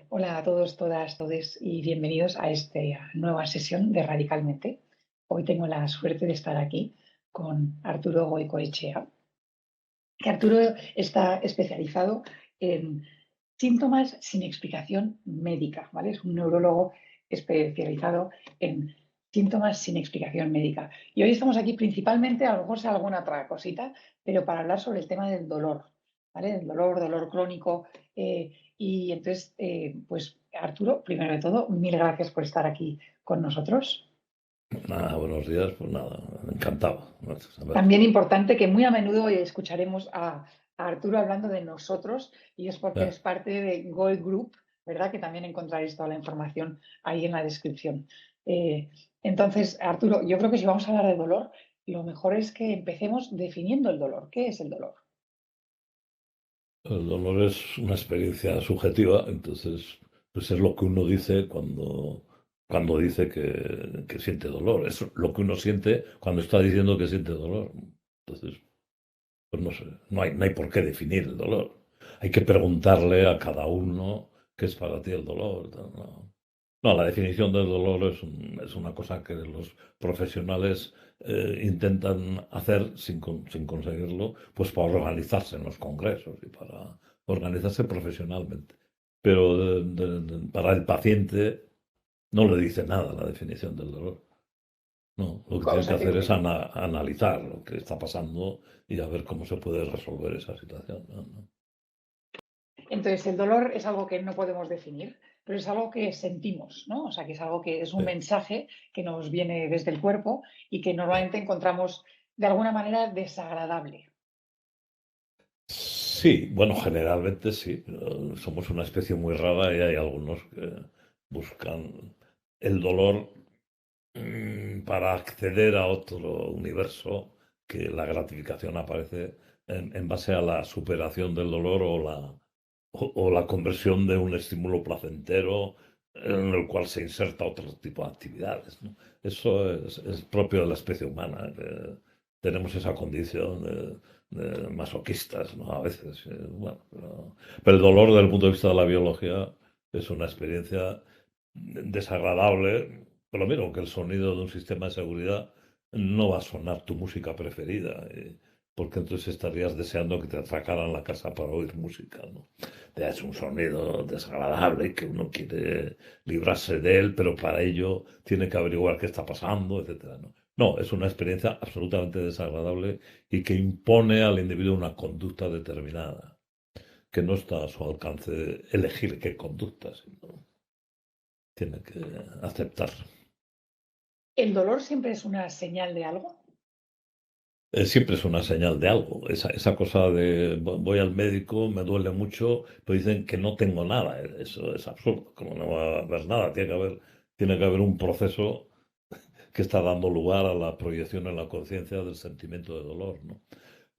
Hola a todos, todas, todes y bienvenidos a esta nueva sesión de Radicalmente. Hoy tengo la suerte de estar aquí con Arturo Goicoechea, que Arturo está especializado en síntomas sin explicación médica, ¿vale? Es un neurólogo especializado en síntomas sin explicación médica. Y hoy estamos aquí principalmente, a lo mejor sea alguna otra cosita, pero para hablar sobre el tema del dolor, ¿vale? El dolor crónico. Y entonces, pues Arturo, primero de todo, mil gracias por estar aquí con nosotros. Nada, buenos días, pues nada, encantado. A ver, También importante que muy a menudo escucharemos a Arturo hablando de nosotros y es porque eh, es parte de Gold Group, ¿verdad? Que también encontraréis toda la información ahí en la descripción. Eh, entonces, Arturo, yo creo que si vamos a hablar de dolor, lo mejor es que empecemos definiendo el dolor. ¿Qué es el dolor? el dolor es una experiencia subjetiva, entonces pues es lo que uno dice cuando dice que siente dolor. Es lo que uno siente cuando está diciendo que siente dolor. Entonces, pues no sé, no hay por qué definir el dolor. Hay que preguntarle a cada uno qué es para ti el dolor. Tal, ¿no? No, la definición del dolor es una cosa que los profesionales intentan hacer sin conseguirlo, pues para organizarse en los congresos y para organizarse profesionalmente. Pero para el paciente no le dice nada la definición del dolor. No, lo que O tiene que sea, hacer es analizar lo que está pasando y a ver cómo se puede resolver esa situación. ¿No? entonces, el dolor es algo que no podemos definir, pero es algo que sentimos, ¿no? O sea, que es algo que es un Sí, mensaje que nos viene desde el cuerpo y que sí. normalmente encontramos de alguna manera desagradable. Sí, bueno, generalmente sí. Somos una especie muy rara y hay algunos que buscan el dolor para acceder a otro universo que la gratificación aparece en base a la superación del dolor o la conversión de un estímulo placentero en el cual se inserta otro tipo de actividades, ¿no? Eso es propio de la especie humana, que tenemos esa condición de masoquistas, ¿no? A veces, bueno, pero el dolor desde el punto de vista de la biología es una experiencia desagradable, por lo menos que el sonido de un sistema de seguridad no va a sonar tu música preferida, porque entonces estarías deseando que te atracaran la casa para oír música, ¿no? Es un sonido desagradable que uno quiere librarse de él, pero para ello tiene que averiguar qué está pasando, etcétera, ¿no? No, es una experiencia absolutamente desagradable y que impone al individuo una conducta determinada, que no está a su alcance elegir qué conducta, sino tiene que aceptar. ¿El dolor siempre es una señal de algo? Siempre es una señal de algo. Esa cosa de voy al médico, me duele mucho, pero dicen que no tengo nada. Eso es absurdo. Como no va a haber nada, tiene que haber un proceso que está dando lugar a la proyección en la conciencia del sentimiento de dolor, ¿no?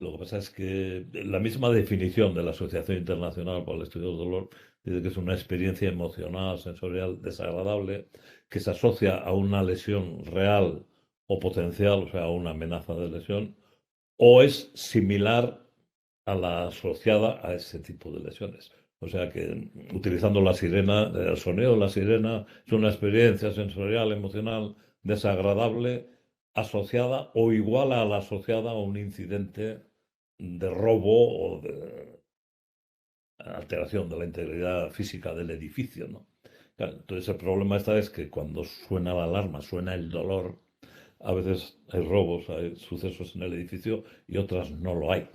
Lo que pasa es que la misma definición de la Asociación Internacional para el Estudio del Dolor dice que es una experiencia emocional, sensorial desagradable que se asocia a una lesión real o potencial, o sea, a una amenaza de lesión, o es similar a la asociada a ese tipo de lesiones. O sea que utilizando la sirena, el sonido de la sirena es una experiencia sensorial, emocional desagradable asociada o igual a la asociada a un incidente de robo o de alteración de la integridad física del edificio, ¿no? Claro, entonces el problema está es que cuando suena la alarma, suena el dolor, a veces hay robos, hay sucesos en el edificio y otras no lo hay.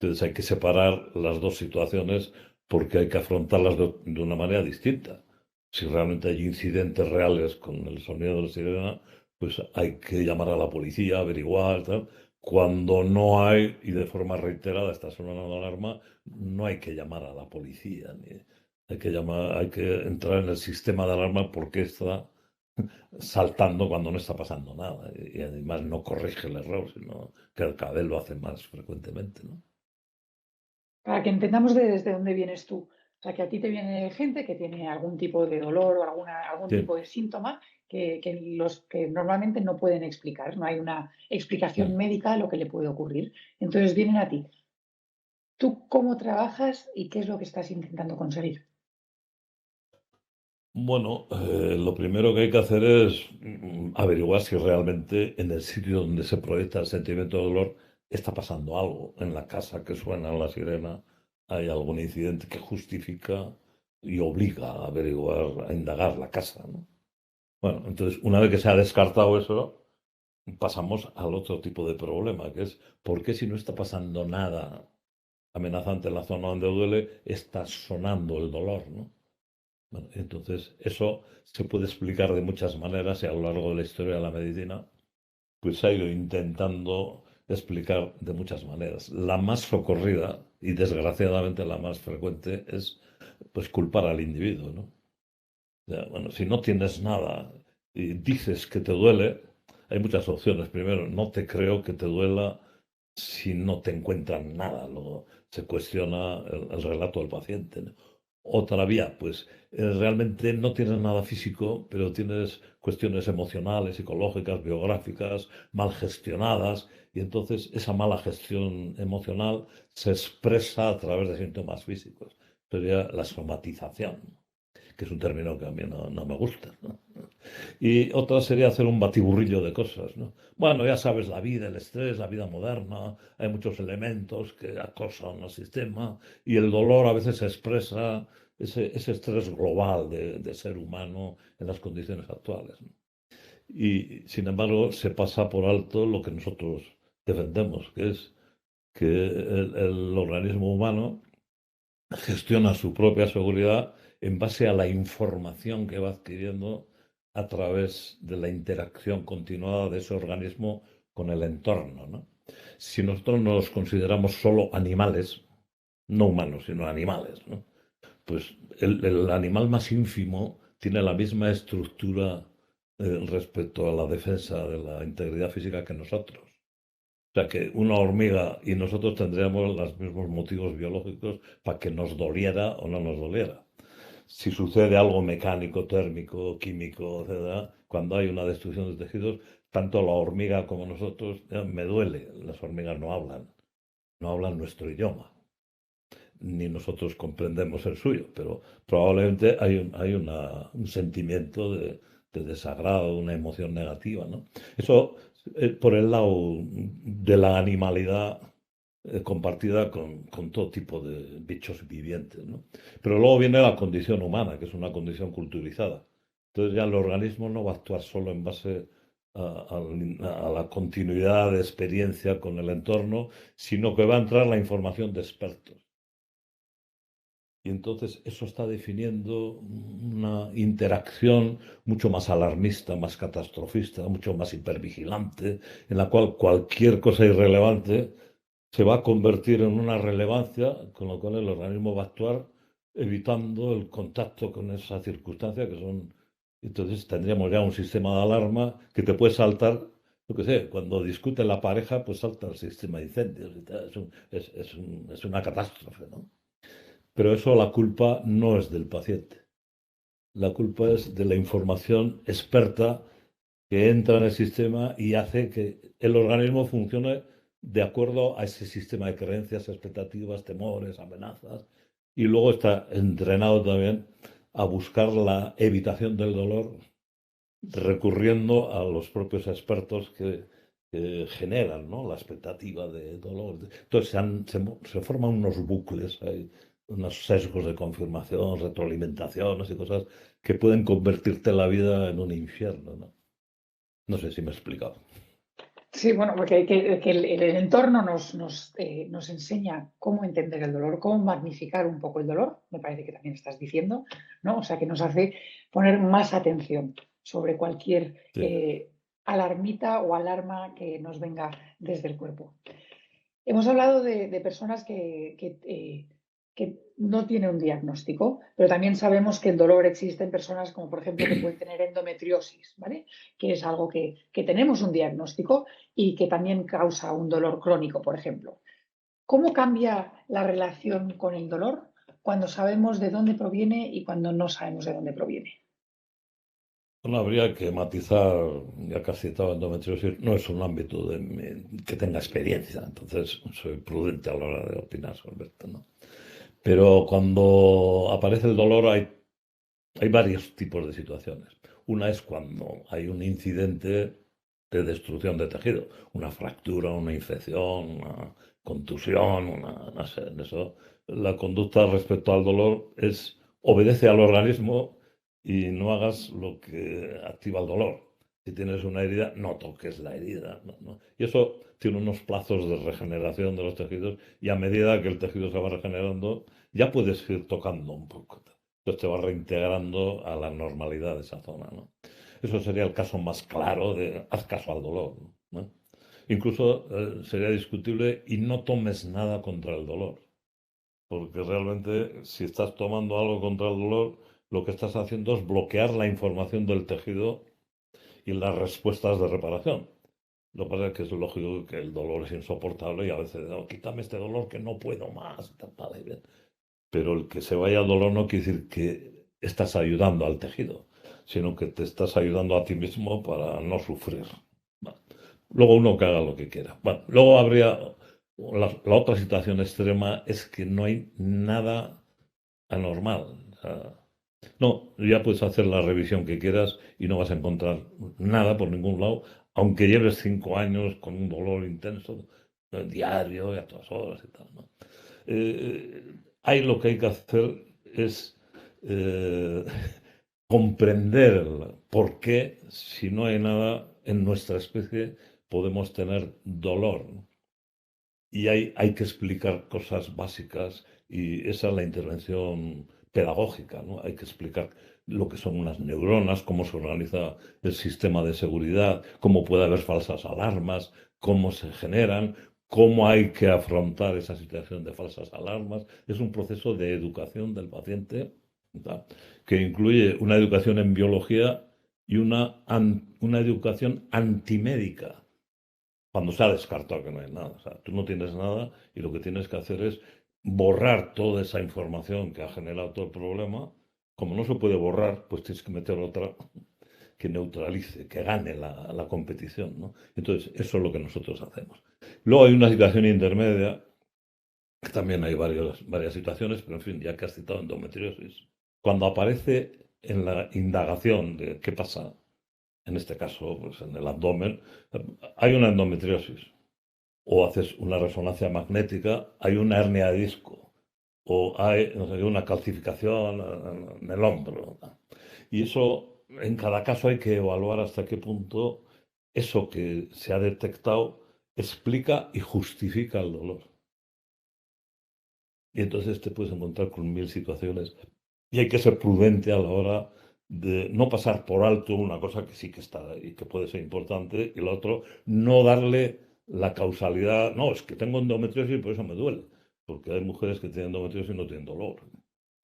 Entonces hay que separar las dos situaciones porque hay que afrontarlas de una manera distinta. Si realmente hay incidentes reales con el sonido de la sirena, pues hay que llamar a la policía, averiguar, tal. Cuando no hay, y de forma reiterada está sonando la alarma, no hay que llamar a la policía, ni hay que entrar en el sistema de alarma porque está saltando cuando no está pasando nada. Y además no corrige el error, sino que cada vez lo hace más frecuentemente, ¿no? Para que entendamos desde dónde vienes tú. O sea, que a ti te viene gente que tiene algún tipo de dolor o algún Sí. tipo de síntoma que los que normalmente no pueden explicar. No hay una explicación Mm. médica de lo que le puede ocurrir. Entonces vienen a ti. ¿Tú cómo trabajas y qué es lo que estás intentando conseguir? Bueno, lo primero que hay que hacer es averiguar si realmente en el sitio donde se proyecta el sentimiento de dolor está pasando algo. En la casa que suena la sirena hay algún incidente que justifica y obliga a averiguar, a indagar la casa, ¿no? Bueno, entonces, una vez que se ha descartado eso, pasamos al otro tipo de problema, que es ¿por qué si no está pasando nada amenazante en la zona donde duele, está sonando el dolor, ¿no? Bueno, entonces, eso se puede explicar de muchas maneras y a lo largo de la historia de la medicina, pues se ha ido intentando explicar de muchas maneras. La más socorrida y desgraciadamente la más frecuente es pues culpar al individuo, ¿no? Ya, bueno, si no tienes nada y dices que te duele, hay muchas opciones. Primero, no te creo que te duela si no te encuentran nada. Luego se cuestiona el relato del paciente, ¿no? Otra vía, pues realmente no tienes nada físico, pero tienes cuestiones emocionales, psicológicas, biográficas, mal gestionadas, y entonces esa mala gestión emocional se expresa a través de síntomas físicos. Sería la somatización, que es un término que a mí no me gusta, ¿no? Y otra sería hacer un batiburrillo de cosas, ¿no? Bueno, ya sabes, la vida, el estrés, la vida moderna, hay muchos elementos que acosan al sistema y el dolor a veces expresa ese estrés global de ser humano en las condiciones actuales, ¿no? Y sin embargo, se pasa por alto lo que nosotros defendemos, que es que el organismo humano gestiona su propia seguridad en base a la información que va adquiriendo a través de la interacción continuada de ese organismo con el entorno, ¿no? Si nosotros nos consideramos solo animales, no humanos, sino animales, ¿no? Pues el animal más ínfimo tiene la misma estructura respecto a la defensa de la integridad física que nosotros. O sea que una hormiga y nosotros tendríamos los mismos motivos biológicos para que nos doliera o no nos doliera. Si sucede algo mecánico, térmico, químico, etcétera, cuando hay una destrucción de tejidos, tanto la hormiga como nosotros, me duele. Las hormigas no hablan nuestro idioma, ni nosotros comprendemos el suyo, pero probablemente un sentimiento de desagrado, una emoción negativa, ¿no? Eso por el lado de la animalidad compartida con todo tipo de bichos vivientes, ¿no? Pero luego viene la condición humana, que es una condición culturizada. Entonces ya el organismo no va a actuar solo en base a la continuidad de experiencia con el entorno, sino que va a entrar la información de expertos. Y entonces eso está definiendo una interacción mucho más alarmista, más catastrofista, mucho más hipervigilante, en la cual cualquier cosa irrelevante se va a convertir en una relevancia, con lo cual el organismo va a actuar evitando el contacto con esa circunstancia que son... Entonces tendríamos ya un sistema de alarma que te puede saltar, yo qué sé, cuando discute la pareja, pues salta el sistema de incendios y tal. Es una catástrofe, ¿no? Pero eso la culpa no es del paciente. La culpa es de la información experta que entra en el sistema y hace que el organismo funcione de acuerdo a ese sistema de creencias, expectativas, temores, amenazas. Y luego está entrenado también a buscar la evitación del dolor recurriendo a los propios expertos que generan, ¿no?, la expectativa de dolor. Entonces se forman unos bucles, hay unos sesgos de confirmación, retroalimentaciones y cosas que pueden convertirte la vida en un infierno, ¿no? No sé si me he explicado. Sí, bueno, porque que el entorno nos enseña cómo entender el dolor, cómo magnificar un poco el dolor, me parece que también estás diciendo, ¿no? O sea, que nos hace poner más atención sobre cualquier Sí. alarmita o alarma que nos venga desde el cuerpo. Hemos hablado de personas que no tienen un diagnóstico, pero también sabemos que el dolor existe en personas como, por ejemplo, que pueden tener endometriosis, ¿vale? Que es algo que tenemos un diagnóstico y que también causa un dolor crónico, por ejemplo. ¿Cómo cambia la relación con el dolor cuando sabemos de dónde proviene y cuando no sabemos de dónde proviene? Bueno, habría que matizar, ya que has citado endometriosis, no es un ámbito que tenga experiencia, entonces soy prudente a la hora de opinar sobre esto, ¿no? Pero cuando aparece el dolor hay hay varios tipos de situaciones. Una es cuando hay un incidente de destrucción de tejido, una fractura, una infección, una contusión, no sé, en eso. La conducta respecto al dolor es obedece al organismo y no hagas lo que activa el dolor. Si tienes una herida, no toques la herida. No. Y eso tiene unos plazos de regeneración de los tejidos y a medida que el tejido se va regenerando, ya puedes ir tocando un poco. Entonces te va reintegrando a la normalidad de esa zona, ¿no? Eso sería el caso más claro de haz caso al dolor, ¿no? Incluso sería discutible y no tomes nada contra el dolor, porque realmente si estás tomando algo contra el dolor, lo que estás haciendo es bloquear la información del tejido y las respuestas de reparación. Lo que pasa es que es lógico que el dolor es insoportable y a veces, "Oh, quítame este dolor que no puedo más". Vale, bien. Pero el que se vaya al dolor no quiere decir que estás ayudando al tejido, sino que te estás ayudando a ti mismo para no sufrir. Bueno, luego uno que haga lo que quiera. Bueno, luego habría la otra situación extrema es que no hay nada anormal. O sea, no, ya puedes hacer la revisión que quieras y no vas a encontrar nada por ningún lado, aunque lleves 5 años con un dolor intenso diario y a todas horas y tal, ¿no? Ahí lo que hay que hacer es eh, comprender por qué, si no hay nada en nuestra especie, podemos tener dolor, ¿no? Y hay que explicar cosas básicas y esa es la intervención pedagógica, ¿no? Hay que explicar lo que son unas neuronas, cómo se organiza el sistema de seguridad, cómo puede haber falsas alarmas, cómo se generan, cómo hay que afrontar esa situación de falsas alarmas. Es un proceso de educación del paciente, ¿verdad?, que incluye una educación en biología y una educación antimédica cuando se ha descartado que no hay nada. O sea, tú no tienes nada y lo que tienes que hacer es borrar toda esa información que ha generado todo el problema. Como no se puede borrar, pues tienes que meter otra que neutralice, que gane la competición, ¿no? Entonces, eso es lo que nosotros hacemos. Luego hay una situación intermedia, que también hay varias situaciones, pero en fin, ya que has citado endometriosis, cuando aparece en la indagación de qué pasa, en este caso, pues en el abdomen, hay una endometriosis o haces una resonancia magnética, hay una hernia de disco o hay, no sé, una calcificación en el hombro. Y eso, en cada caso hay que evaluar hasta qué punto eso que se ha detectado explica y justifica el dolor. Y entonces te puedes encontrar con mil situaciones y hay que ser prudente a la hora de no pasar por alto una cosa que sí que está y que puede ser importante y lo otro, no darle la causalidad. No, es que tengo endometriosis y por eso me duele. Porque hay mujeres que tienen endometriosis y no tienen dolor.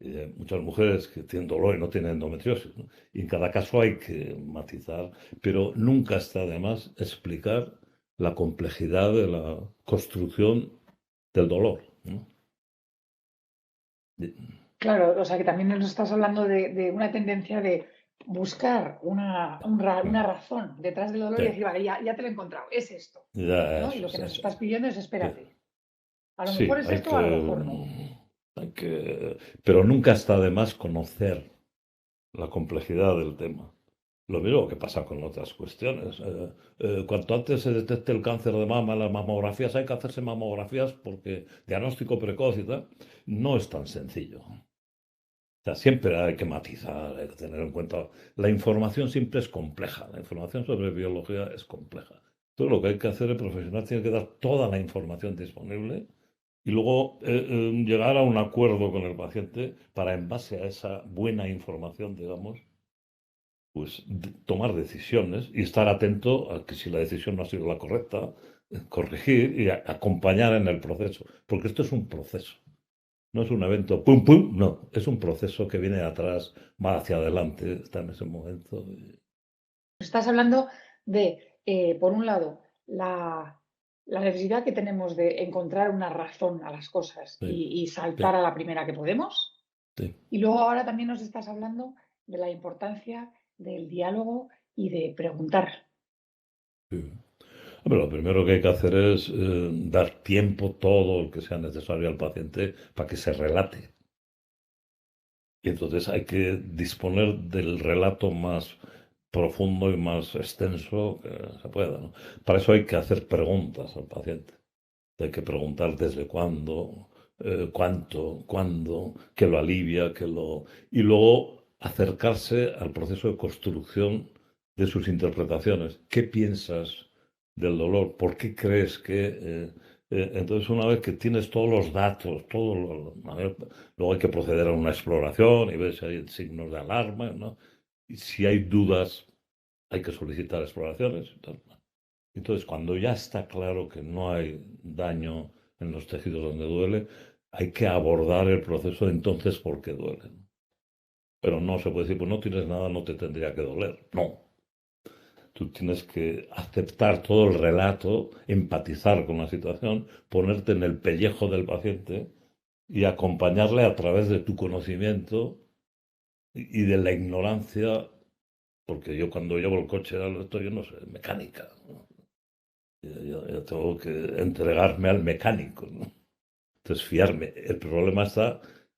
Y hay muchas mujeres que tienen dolor y no tienen endometriosis, ¿no? Y en cada caso hay que matizar, pero nunca está de más explicar la complejidad de la construcción del dolor, ¿no? Claro, o sea que también nos estás hablando de una tendencia de buscar una razón detrás del dolor y Sí, decir, vale, ya te lo he encontrado, es esto, ya, ¿no? Y eso, lo que sí, nos sí, estás pidiendo es sí. espérate. A lo mejor Sí, es esto, a lo mejor no. pero nunca está de más conocer la complejidad del tema. Lo mismo que pasa con otras cuestiones. Cuanto antes se detecte el cáncer de mama, las mamografías, hay que hacerse mamografías porque diagnóstico precoz y tal, no es tan sencillo. O sea, siempre hay que matizar, hay que tener en cuenta. La información siempre es compleja. La información sobre biología es compleja. Entonces, lo que hay que hacer, el profesional tiene que dar toda la información disponible y luego llegar a un acuerdo con el paciente para, en base a esa buena información, digamos, pues tomar decisiones y estar atento a que si la decisión no ha sido la correcta, corregir y acompañar en el proceso. Porque esto es un proceso. No es un evento pum pum, no. Es un proceso que viene de atrás, va hacia adelante, está en ese momento. Estás hablando de, por un lado, la necesidad que tenemos de encontrar una razón a las cosas Sí, y saltar sí, a la primera que podemos. sí, Y luego ahora también nos estás hablando de la importancia del diálogo y de preguntar. sí. Hombre, lo primero que hay que hacer es dar tiempo todo el que sea necesario al paciente para que se relate. Y entonces hay que disponer del relato más profundo y más extenso que se pueda, ¿no? Para eso hay que hacer preguntas al paciente. Hay que preguntar desde cuándo, cuánto, cuándo, qué lo alivia, qué lo... Y luego acercarse al proceso de construcción de sus interpretaciones. ¿Qué piensas del dolor? ¿Por qué crees que...? Entonces, una vez que tienes todos los datos, a ver, luego hay que proceder a una exploración y ver si hay signos de alarma, ¿no? Y si hay dudas, hay que solicitar exploraciones. Entonces, cuando ya está claro que no hay daño en los tejidos donde duele, hay que abordar el proceso de entonces por qué duele. Pero no se puede decir, pues no tienes nada, no te tendría que doler. No. Tú tienes que aceptar todo el relato, empatizar con la situación, ponerte en el pellejo del paciente y acompañarle a través de tu conocimiento y de la ignorancia, porque yo cuando llevo el coche al esto, yo no sé, mecánica, ¿no? Yo tengo que entregarme al mecánico, ¿no? Entonces, fiarme. El problema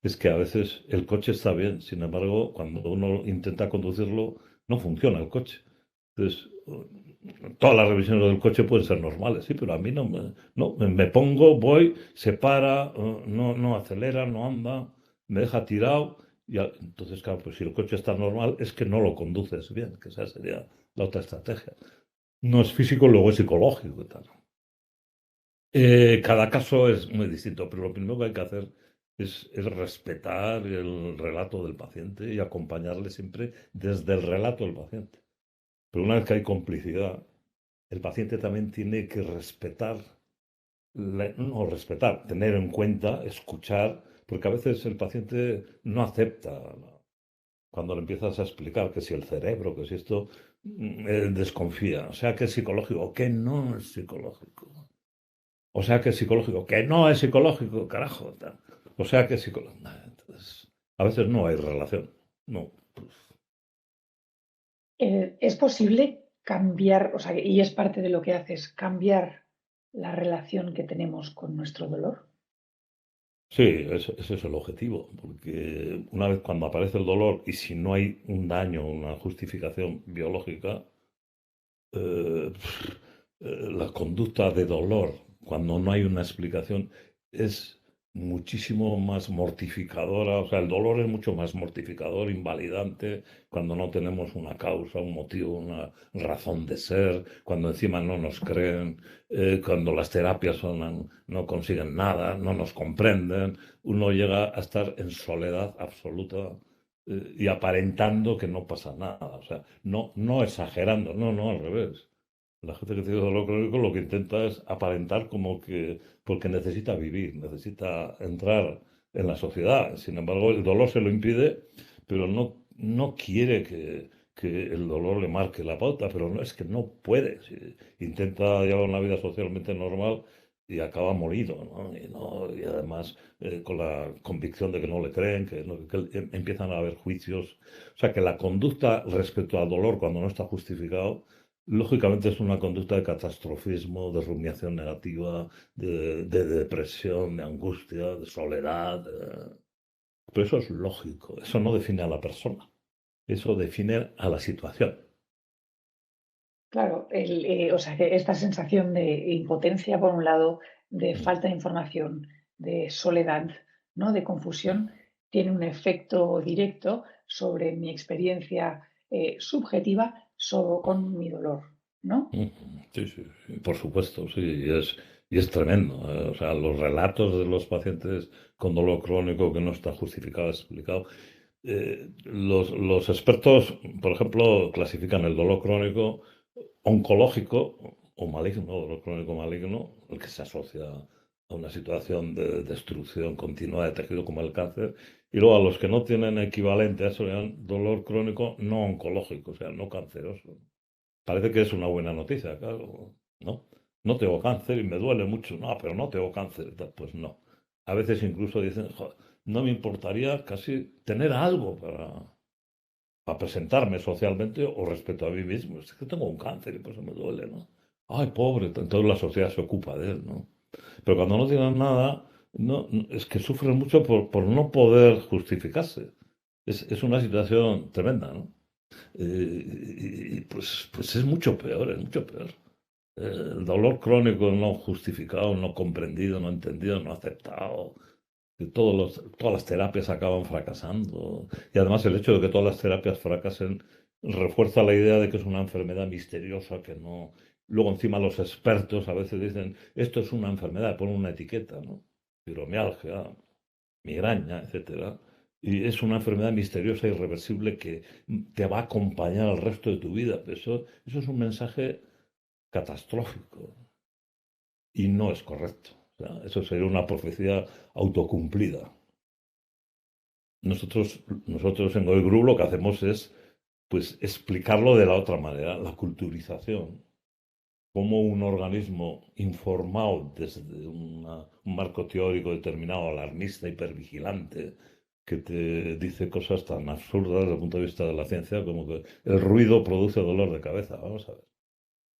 es que a veces el coche está bien, sin embargo, cuando uno intenta conducirlo, no funciona el coche. Entonces, todas las revisiones del coche pueden ser normales, sí, pero a mí me pongo, voy, se para, no acelera, no anda, me deja tirado. Entonces, claro, pues si el coche está normal, es que no lo conduces bien, que esa sería la otra estrategia. No es físico, luego es psicológico y tal. Cada caso es muy distinto, pero lo primero que hay que hacer es respetar el relato del paciente y acompañarle siempre desde el relato del paciente. Pero una vez que hay complicidad, el paciente también tiene que respetar, no respetar, tener en cuenta, escuchar, porque a veces el paciente no acepta cuando le empiezas a explicar que si el cerebro, que si esto, él desconfía. O sea que es psicológico, o que no es psicológico. O sea que es psicológico, que no es psicológico, carajo. O sea que es psicológico. Entonces, a veces no hay relación. No. Pues, ¿Es posible cambiar, o sea, y es parte de lo que haces, cambiar la relación que tenemos con nuestro dolor? sí, ese es el objetivo. Porque una vez cuando aparece el dolor y si no hay un daño, una justificación biológica, eh, la conducta de dolor, cuando no hay una explicación, es muchísimo más mortificadora. O sea, el dolor es mucho más mortificador, invalidante, cuando no tenemos una causa, un motivo, una razón de ser, cuando encima no nos creen, cuando las terapias no consiguen nada, no nos comprenden. Uno llega a estar en soledad absoluta y aparentando que no pasa nada. O sea, no exagerando, no, al revés. La gente que tiene dolor crónico lo que intenta es aparentar como que, porque necesita vivir, necesita entrar en la sociedad. Sin embargo, el dolor se lo impide, pero no quiere que el dolor le marque la pauta, pero no es que no puede. Intenta llevar una vida socialmente normal y acaba morido, ¿no? Y además con la convicción de que no le creen, que empiezan a haber juicios. O sea que la conducta respecto al dolor cuando no está justificado, lógicamente es una conducta de catastrofismo, de rumiación negativa, de depresión, de angustia, de soledad. Pero eso es lógico, eso no define a la persona, eso define a la situación. Claro, o sea, que esta sensación de impotencia, por un lado, de Mm. falta de información, de soledad, ¿no? De confusión, tiene un efecto directo sobre mi experiencia subjetiva con mi dolor, ¿no? Mm, sí, sí, sí, por supuesto, sí, y es tremendo. O sea, los relatos de los pacientes con dolor crónico que no está justificado, explicado. Los expertos, por ejemplo, clasifican el dolor crónico oncológico o maligno, dolor crónico maligno, el que se asocia a una situación de destrucción continua de tejido como el cáncer, y luego a los que no tienen equivalente a eso le llaman dolor crónico no oncológico, o sea, no canceroso. Parece que es una buena noticia, claro, ¿no? No tengo cáncer y me duele mucho, no, pero no tengo cáncer, pues no. A veces incluso dicen, "Jo, no me importaría casi tener algo para presentarme socialmente o respecto a mí mismo. Es que tengo un cáncer y por eso me duele, ¿no? Ay, pobre, entonces la sociedad se ocupa de él, ¿no? Pero cuando no tienen nada, es que sufren mucho por no poder justificarse. Es una situación tremenda, ¿no? Pues es mucho peor, es mucho peor. El dolor crónico no justificado, no comprendido, no entendido, no aceptado, que todas las terapias acaban fracasando. Y además el hecho de que todas las terapias fracasen refuerza la idea de que es una enfermedad misteriosa que no... Luego encima los expertos a veces dicen, esto es una enfermedad, ponen una etiqueta, ¿no? Fibromialgia, migraña, etcétera. Y es una enfermedad misteriosa e irreversible que te va a acompañar el resto de tu vida. Eso es un mensaje catastrófico y no es correcto. O sea, eso sería una profecía autocumplida. Nosotros en Goy Group lo que hacemos es pues explicarlo de la otra manera, la culturización, cómo un organismo informado desde un marco teórico determinado, alarmista, hipervigilante, que te dice cosas tan absurdas desde el punto de vista de la ciencia como que el ruido produce dolor de cabeza. Vamos a ver,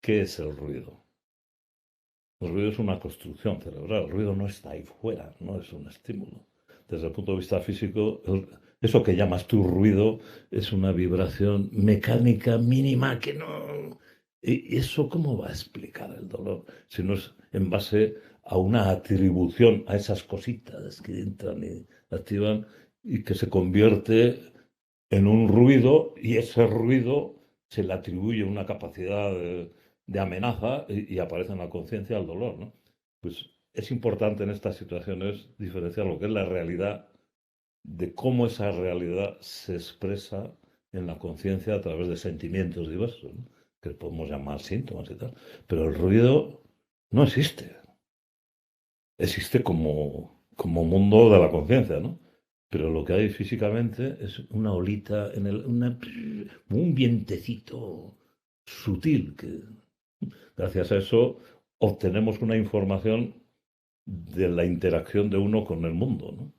¿qué es el ruido? El ruido es una construcción cerebral, el ruido no está ahí fuera, no es un estímulo. Desde el punto de vista físico, eso que llamas tú ruido es una vibración mecánica mínima que no... ¿Y eso cómo va a explicar el dolor? Si no es en base a una atribución a esas cositas que entran y activan y que se convierte en un ruido y ese ruido se le atribuye una capacidad de amenaza y aparece en la conciencia el dolor, ¿no? Pues es importante en estas situaciones diferenciar lo que es la realidad de cómo esa realidad se expresa en la conciencia a través de sentimientos diversos, ¿no? Que podemos llamar síntomas y tal. Pero el ruido no existe. Existe como mundo de la conciencia, ¿no? Pero lo que hay físicamente es una olita, un vientecito sutil que gracias a eso obtenemos una información de la interacción de uno con el mundo, ¿no?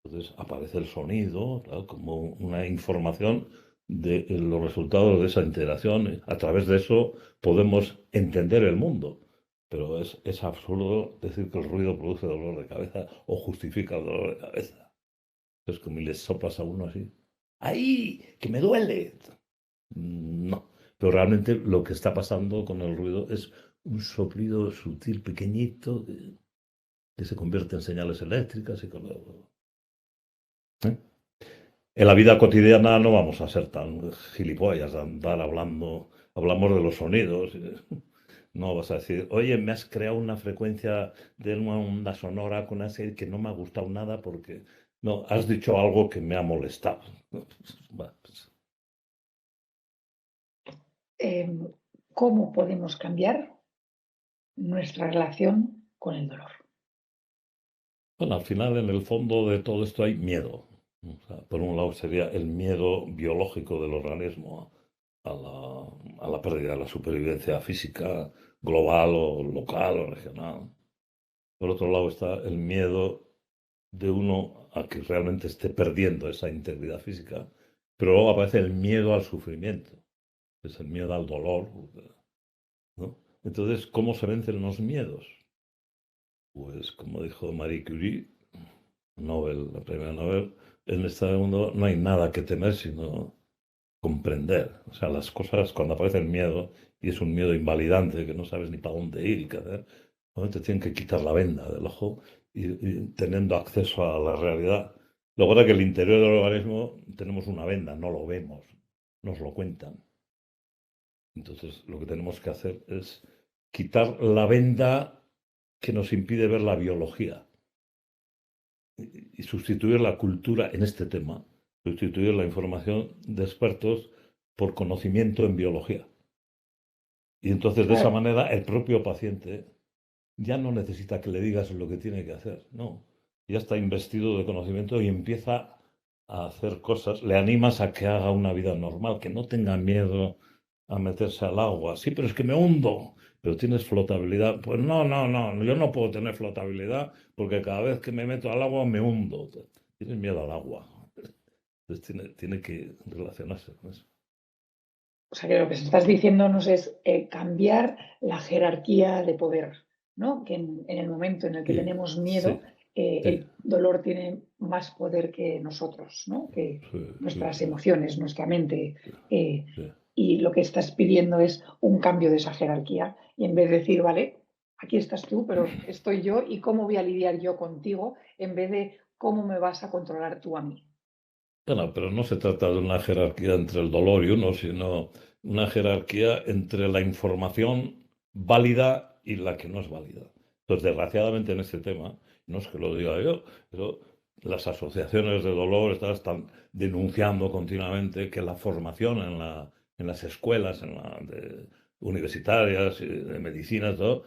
Entonces aparece el sonido, claro, como una información de los resultados de esa interacción. A través de eso podemos entender el mundo. Pero es absurdo decir que el ruido produce dolor de cabeza o justifica el dolor de cabeza. Es como si le soplas a uno así. ¡Ay! ¡Que me duele! No. Pero realmente lo que está pasando con el ruido es un soplido sutil, pequeñito, que se convierte en señales eléctricas y con ¿eh? En la vida cotidiana no vamos a ser tan gilipollas de andar hablando, hablamos de los sonidos. No vas a decir, oye, me has creado una frecuencia de una onda sonora con una serie que no me ha gustado nada porque no, has dicho algo que me ha molestado. Pues, ¿Cómo podemos cambiar nuestra relación con el dolor? bueno, al final, en el fondo de todo esto hay miedo. O sea, por un lado sería el miedo biológico del organismo a la pérdida de la supervivencia física global o local o regional. Por otro lado está el miedo de uno a que realmente esté perdiendo esa integridad física. Pero luego aparece el miedo al sufrimiento, es el miedo al dolor, ¿no? Entonces, ¿cómo se vencen los miedos? Pues como dijo Marie Curie, Nobel, la primera Nobel, en este mundo no hay nada que temer sino comprender. O sea, las cosas cuando aparece el miedo, y es un miedo invalidante que no sabes ni para dónde ir y qué hacer, te tienen que quitar la venda del ojo y teniendo acceso a la realidad. Lo que pasa es que el interior del organismo tenemos una venda, no lo vemos, nos lo cuentan. Entonces, lo que tenemos que hacer es quitar la venda que nos impide ver la biología y sustituir la cultura en este tema, sustituir la información de expertos por conocimiento en biología. Y entonces de esa Claro, manera el propio paciente ya no necesita que le digas lo que tiene que hacer, no, ya está investido de conocimiento y empieza a hacer cosas, le animas a que haga una vida normal, que no tenga miedo a meterse al agua. Sí, pero es que me hundo, pero tienes flotabilidad. Pues no, no, no, yo no puedo tener flotabilidad porque cada vez que me meto al agua me hundo. Tienes miedo al agua. Entonces tiene que relacionarse con eso. o sea que lo que estás diciéndonos es cambiar la jerarquía de poder, ¿no? Que en el momento en el que Sí, tenemos miedo, sí, sí. dolor tiene más poder que nosotros, ¿no? Que sí, sí, nuestras sí, emociones, nuestra mente. eh, sí. y lo que estás pidiendo es un cambio de esa jerarquía. Y en vez de decir, vale, aquí estás tú, pero estoy yo y cómo voy a lidiar yo contigo, en vez de cómo me vas a controlar tú a mí. Bueno, pero no se trata de una jerarquía entre el dolor y uno, sino una jerarquía entre la información válida y la que no es válida. Entonces, desgraciadamente en este tema, no es que lo diga yo, pero las asociaciones de dolor están denunciando continuamente que la formación en las escuelas universitarias, de medicina, todo,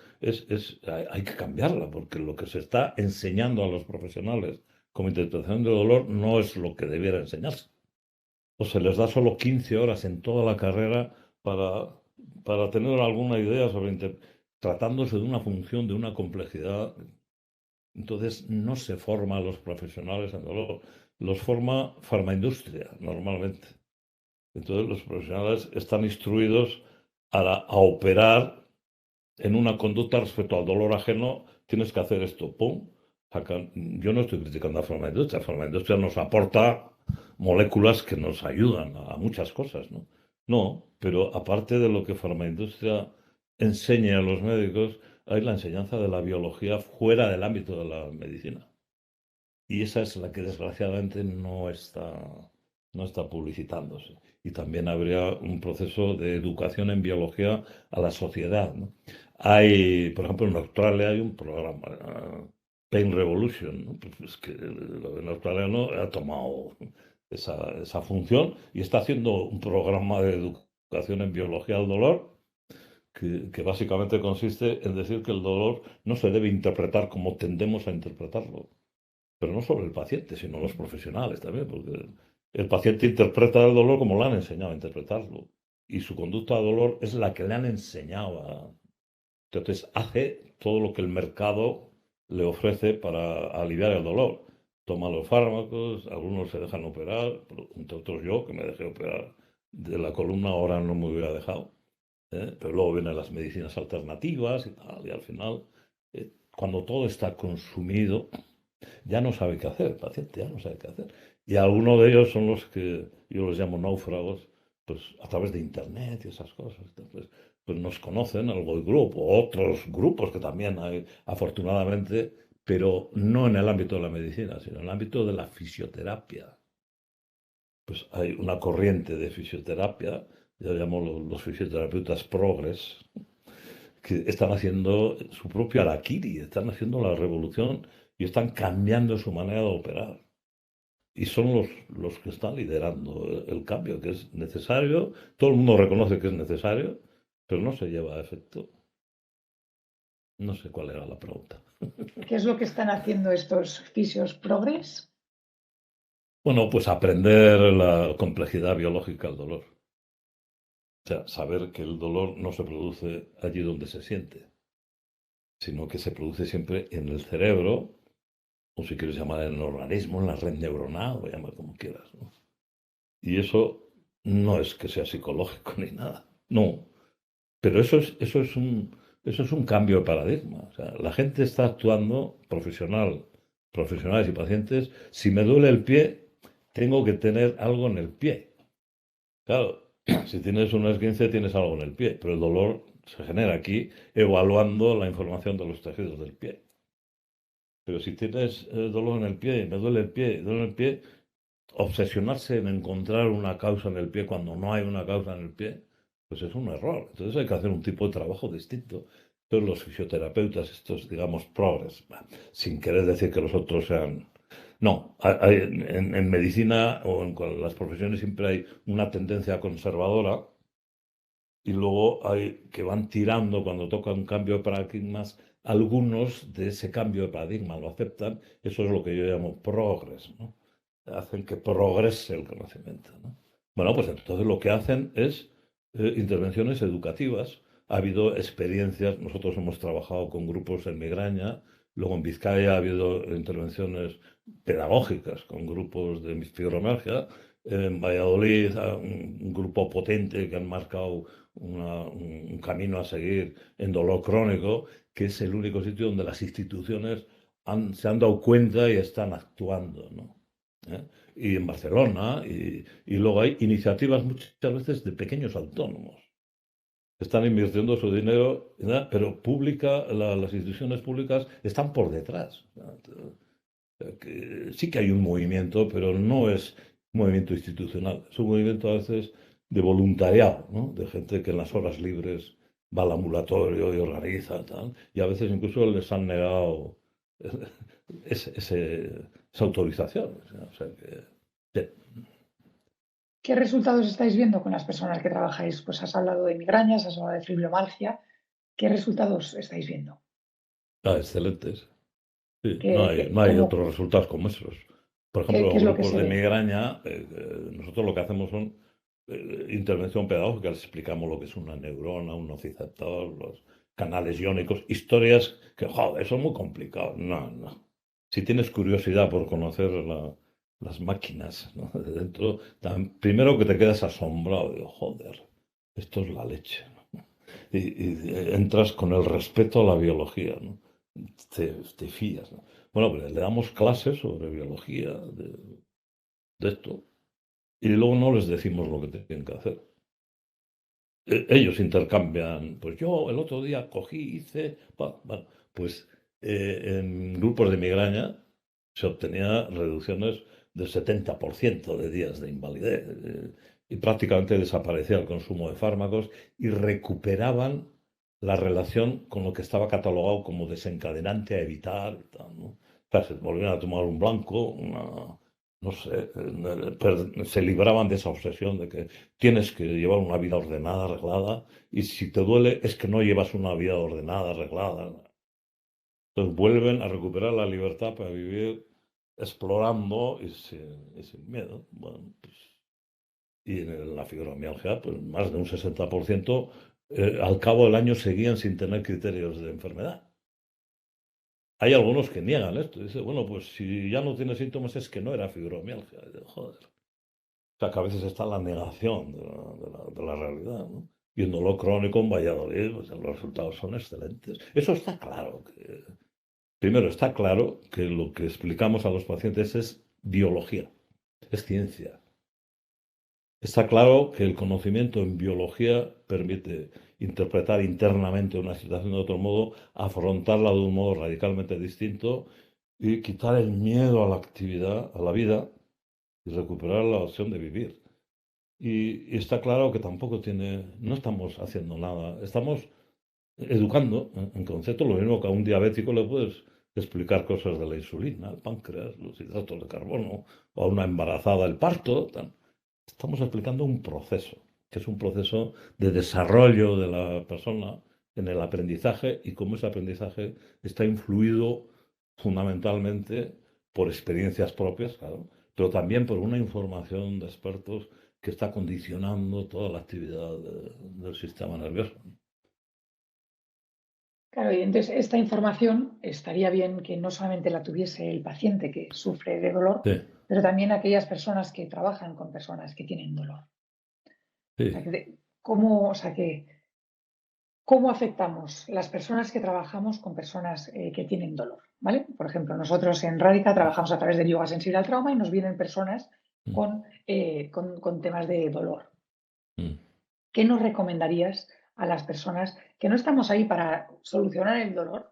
hay que cambiarla, porque lo que se está enseñando a los profesionales como interpretación del dolor no es lo que debiera enseñarse. O se les da solo 15 horas en toda la carrera para, para tener alguna idea sobre tratándose de una función, de una complejidad. Entonces no se forma a los profesionales en dolor, los forma farmaindustria normalmente. Entonces los profesionales están instruidos a operar en una conducta respecto al dolor ajeno, tienes que hacer esto, pum. Yo no estoy criticando a la farmaindustria nos aporta moléculas que nos ayudan a muchas cosas, ¿no? No, pero aparte de lo que farmaindustria enseña a los médicos, hay la enseñanza de la biología fuera del ámbito de la medicina. Y esa es la que desgraciadamente no está publicitándose. Y también habría un proceso de educación en biología a la sociedad, ¿no? Por ejemplo, en Australia hay un programa, Pain Revolution, ¿no? Pues es que el gobierno australiano ha tomado esa función y está haciendo un programa de educación en biología del dolor que básicamente consiste en decir que el dolor no se debe interpretar como tendemos a interpretarlo, pero no solo el paciente, sino los profesionales también, porque el paciente interpreta el dolor como le han enseñado a interpretarlo. Y su conducta de dolor es la que le han enseñado a... Entonces hace todo lo que el mercado le ofrece para aliviar el dolor. Toma los fármacos, algunos se dejan operar, entre otros yo, que me dejé operar de la columna, ahora no me hubiera dejado. Pero luego vienen las medicinas alternativas y tal, y al final, cuando todo está consumido, ya no sabe qué hacer, el paciente ya no sabe qué hacer. Y algunos de ellos son los que yo los llamo náufragos, pues a través de internet y esas cosas. Pues nos conocen, el Goy Group o otros grupos que también hay, afortunadamente, pero no en el ámbito de la medicina, sino en el ámbito de la fisioterapia. Pues hay una corriente de fisioterapia, yo llamo los fisioterapeutas progres, que están haciendo su propio harakiri, están haciendo la revolución y están cambiando su manera de operar. Y son los que están liderando el cambio, que es necesario. Todo el mundo reconoce que es necesario, pero no se lleva a efecto. No sé cuál era la pregunta. ¿Qué es lo que están haciendo estos fisios progres? Bueno, pues aprender la complejidad biológica del dolor. O sea, saber que el dolor no se produce allí donde se siente, sino que se produce siempre en el cerebro, o si quieres llamar en el organismo, en la red neuronal, o llamar como quieras, ¿no? Y eso no es que sea psicológico ni nada, no. Pero eso es un cambio de paradigma. O sea, la gente está actuando profesionales y pacientes. Si me duele el pie, tengo que tener algo en el pie. Claro, si tienes un esguince, tienes algo en el pie, pero el dolor se genera aquí evaluando la información de los tejidos del pie. Pero si tienes dolor en el pie y me duele el pie, duele el pie, obsesionarse en encontrar una causa en el pie cuando no hay una causa en el pie, pues es un error. Entonces hay que hacer un tipo de trabajo distinto. Entonces los fisioterapeutas, estos, digamos, progres, sin querer decir que los otros sean... No, en medicina o en las profesiones siempre hay una tendencia conservadora y luego hay que van tirando cuando toca un cambio de paradigmas. Algunos de ese cambio de paradigma lo aceptan. Eso es lo que yo llamo progres, ¿no? Hacen que progrese el conocimiento, ¿no? Bueno, pues entonces lo que hacen es intervenciones educativas. Ha habido experiencias, nosotros hemos trabajado con grupos en migraña, luego en Vizcaya ha habido intervenciones pedagógicas con grupos de fibromialgia, en Valladolid un grupo potente que han marcado un camino a seguir en dolor crónico, que es el único sitio donde las instituciones se han dado cuenta y están actuando, ¿no? ¿Eh? Y en Barcelona, y luego hay iniciativas muchas veces de pequeños autónomos que están invirtiendo su dinero, ¿verdad? Pero las instituciones públicas están por detrás. Sí que hay un movimiento, pero no es un movimiento institucional, es un movimiento a veces de voluntariado, ¿no? De gente que en las horas libres va al ambulatorio y organiza, tal, y a veces incluso les han negado esa autorización. O sea sí. ¿Qué resultados estáis viendo con las personas que trabajáis? Pues has hablado de migrañas, has hablado de fibromialgia. ¿Qué resultados estáis viendo? Excelentes. Sí, ¿Qué, no hay otros resultados como esos. Por ejemplo, qué los es lo que grupos se de ve? migraña, nosotros lo que hacemos son intervención pedagógica, les explicamos lo que es una neurona, un nociceptor, los canales iónicos, historias que, joder, son muy complicados. No, no. Si tienes curiosidad por conocer las máquinas, ¿no? de dentro, primero que te quedas asombrado, digo, joder, esto es la leche, ¿no? Y entras con el respeto a la biología, ¿no? Te fías, ¿no? Bueno, pues le damos clases sobre biología de esto y luego no les decimos lo que tienen que hacer. Ellos intercambian, pues yo el otro día cogí, hice, bueno, pues en grupos de migraña se obtenía reducciones del 70% de días de invalidez y prácticamente desaparecía el consumo de fármacos y recuperaban la relación con lo que estaba catalogado como desencadenante a evitar, y tal, ¿no? O sea, se volvían a tomar un blanco, no sé, se libraban de esa obsesión de que tienes que llevar una vida ordenada, arreglada, y si te duele es que no llevas una vida ordenada, arreglada. Entonces vuelven a recuperar la libertad para vivir explorando y sin miedo. Bueno, pues, y en la fibromialgia, pues más de un 60% al cabo del año seguían sin tener criterios de enfermedad. Hay algunos que niegan esto. Dice, bueno, pues si ya no tiene síntomas es que no era fibromialgia. Y digo, joder. O sea, que a veces está la negación de la realidad, ¿no? Y un dolor crónico en Valladolid, pues los resultados son excelentes. Eso está claro. Primero, está claro que lo que explicamos a los pacientes es biología, es ciencia. Está claro que el conocimiento en biología permite interpretar internamente una situación de otro modo, afrontarla de un modo radicalmente distinto y quitar el miedo a la actividad, a la vida y recuperar la opción de vivir. Y está claro que tampoco no estamos haciendo nada, estamos educando en concepto, lo mismo que a un diabético le puedes explicar cosas de la insulina, el páncreas, los hidratos de carbono, o a una embarazada el parto. Estamos explicando un proceso, que es un proceso de desarrollo de la persona en el aprendizaje y cómo ese aprendizaje está influido fundamentalmente por experiencias propias, claro, pero también por una información de expertos que está condicionando toda la actividad del sistema nervioso. Claro, y entonces esta información estaría bien que no solamente la tuviese el paciente que sufre de dolor, Sí, pero también aquellas personas que trabajan con personas que tienen dolor. O sea, sí. ¿cómo afectamos las personas que trabajamos con personas que tienen dolor? ¿Vale? Por ejemplo, nosotros en Radica trabajamos a través del yoga sensible al trauma y nos vienen personas Mm, con temas de dolor. mm, ¿Qué nos recomendarías a las personas que no estamos ahí para solucionar el dolor,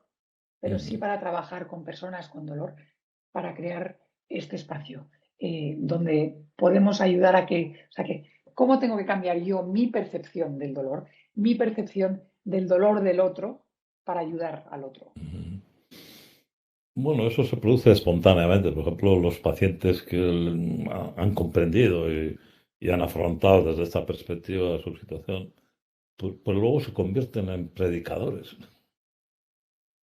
pero sí mm. para trabajar con personas con dolor, para crear este espacio donde podemos ayudar ¿cómo tengo que cambiar yo mi percepción del dolor, mi percepción del dolor del otro para ayudar al otro? Mm. Bueno, eso se produce espontáneamente. Por ejemplo, los pacientes que han comprendido y han afrontado desde esta perspectiva su situación, pues luego se convierten en predicadores.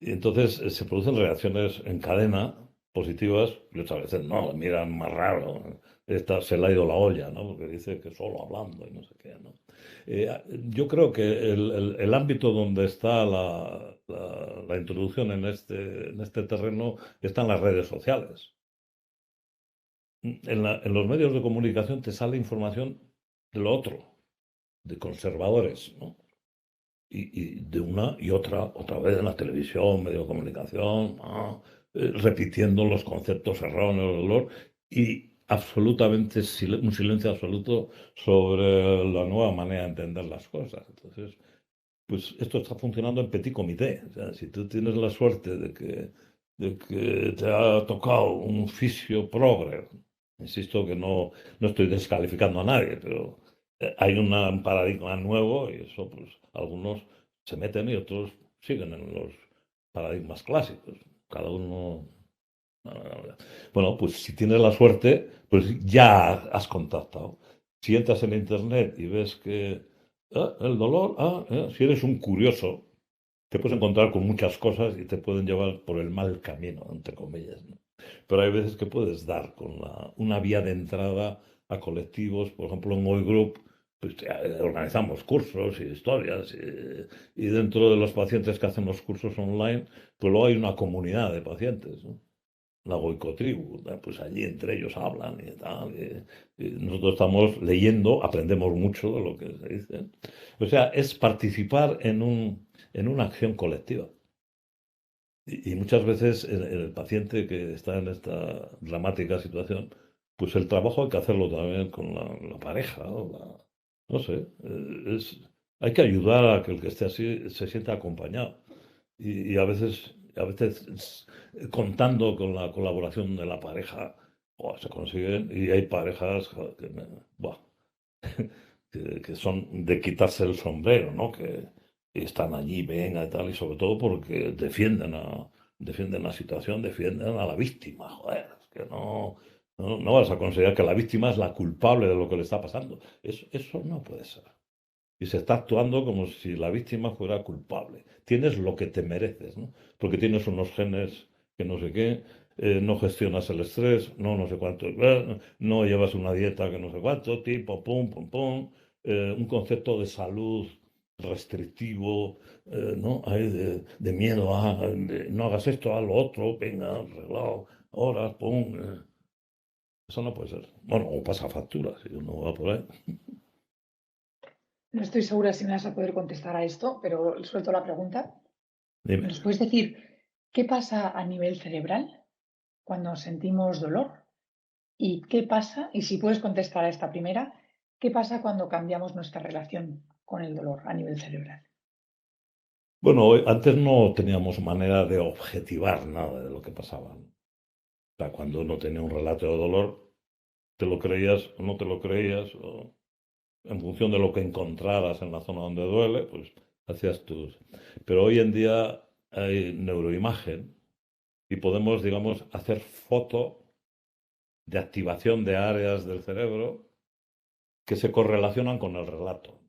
Y entonces se producen reacciones en cadena positivas y otras veces no, miran más raro. Esta se le ha ido la olla, ¿no? Porque dice que solo hablando y no sé qué, ¿no? Yo creo que el ámbito donde está la introducción en este terreno está en las redes sociales. En los medios de comunicación te sale información de lo otro, de conservadores, ¿no? Y de una y otra vez en la televisión, medio de comunicación, repitiendo los conceptos erróneos del dolor y absolutamente un silencio absoluto sobre la nueva manera de entender las cosas. Entonces, pues esto está funcionando en petit comité. O sea, si tú tienes la suerte de que te ha tocado un fisio progre, insisto que no estoy descalificando a nadie, pero hay un paradigma nuevo y eso, pues algunos se meten y otros siguen en los paradigmas clásicos. Cada uno. Bueno, pues si tienes la suerte, pues ya has contactado. Si entras en internet y ves que el dolor, si eres un curioso, te puedes encontrar con muchas cosas y te pueden llevar por el mal camino, entre comillas, ¿no? Pero hay veces que puedes dar con una vía de entrada a colectivos, por ejemplo, en Hoy Group, pues, organizamos cursos y historias, y dentro de los pacientes que hacen los cursos online, pues luego hay una comunidad de pacientes, ¿no? La Goicotribu, pues allí entre ellos hablan y tal. Y nosotros estamos leyendo, aprendemos mucho de lo que se dice. O sea, es participar en una acción colectiva. Y muchas veces el paciente que está en esta dramática situación, pues el trabajo hay que hacerlo también con la pareja, ¿no? No sé, hay que ayudar a que el que esté así se sienta acompañado. Y a veces contando con la colaboración de la pareja, buah, se consiguen. Y hay parejas joder, buah, que son de quitarse el sombrero, ¿no? Que están allí, venga y tal, y sobre todo porque defienden la situación, defienden a la víctima, joder, es que no vas a considerar que la víctima es la culpable de lo que le está pasando. Eso no puede ser. Y se está actuando como si la víctima fuera culpable. Tienes lo que te mereces, ¿no? Porque tienes unos genes que no sé qué, no gestionas el estrés, no sé cuánto, no llevas una dieta que no sé cuánto, tipo, pum, pum, pum, un concepto de salud restrictivo, ¿no? Hay de miedo no hagas esto, haz lo otro, venga, arreglado, horas, pum. Eso no puede ser. Bueno, o pasa factura, si uno va por ahí. No estoy segura si me vas a poder contestar a esto, pero suelto la pregunta. Dime. ¿Nos puedes decir qué pasa a nivel cerebral cuando sentimos dolor? ¿Y qué pasa, y si puedes contestar a esta primera, qué pasa cuando cambiamos nuestra relación con el dolor a nivel cerebral? Bueno, antes no teníamos manera de objetivar nada de lo que pasaba, ¿no? O sea, cuando uno tenía un relato de dolor, te lo creías o no te lo creías, o en función de lo que encontraras en la zona donde duele, pues hacías tus. Pero hoy en día hay neuroimagen y podemos, digamos, hacer foto de activación de áreas del cerebro que se correlacionan con el relato.